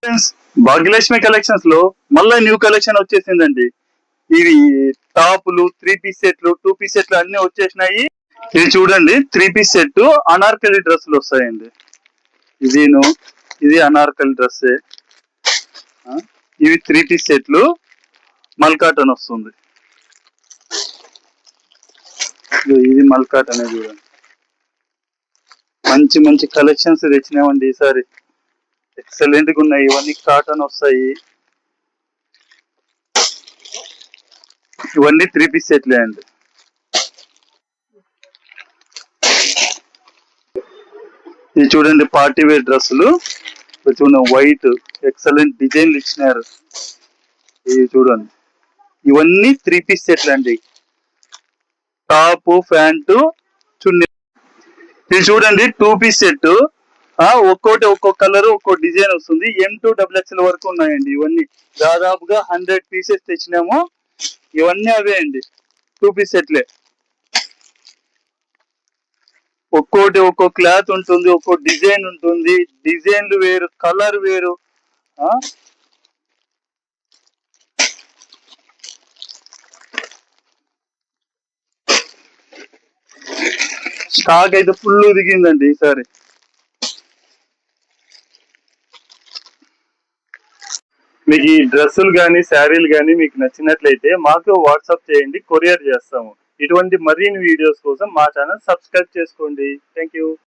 Friends, Bhagyalakshmi collections లో మళ్ళీ new collection వచ్చేసిందండి. ఇవి టాపులు, 3 పీస్ సెట్లు, 2 పీస్ సెట్లు అన్ని వచ్చేసినాయి. ఇది చూడండి, 3 పీస్ సెట్ అనార్కలి డ్రెస్సులు వస్తాయండి. ఇది అనార్కలి డ్రెస్. ఇవి 3 పీస్ సెట్లు మల్కాటన్ వస్తుంది. ఇది మల్కాటన్ చూడండి. మంచి మంచి కలెక్షన్స్ తెచ్చినామండి ఈసారి. ఎక్సలెంట్ గా ఉన్నాయి. ఇవన్నీ కాటన్ వస్తాయి. ఇవన్నీ 3 పీస్ సెట్లే అండి. ఇది చూడండి, పార్టీ వేర్ డ్రెస్సులు చూడండి, వైట్ ఎక్సలెంట్ డిజైన్లు ఇచ్చినారు. ఇవి చూడండి, ఇవన్నీ 3 పీస్ సెట్లు అండి. టాప్, ప్యాంటు, చున్నీ. ఇది చూడండి, 2 పీస్ సెట్. ఒక్కోటి ఒక్కొక్క కలర్, ఒక్కో డిజైన్ వస్తుంది. M2 XXL వరకు ఉన్నాయండి. ఇవన్నీ దాదాపుగా 100 పీసెస్ తెచ్చినాము. ఇవన్నీ అవే అండి, 2 పీస్ సెట్లే. ఒక్కోటి ఒక్కో క్లాత్ ఉంటుంది, ఒక్కో డిజైన్ ఉంటుంది. డిజైన్లు వేరు, కలర్ వేరు. స్టాక్ అయితే ఫుల్ దిగిందండి ఈసారి. మీకు ఈ డ్రెస్సులు కానీ, శారీలు కానీ మీకు నచ్చినట్లయితే మాకు వాట్సాప్ చేయండి, కొరియర్ చేస్తాము. ఇటువంటి మరిన్ని వీడియోస్ కోసం మా ఛానల్ సబ్స్క్రైబ్ చేసుకోండి. Thank you.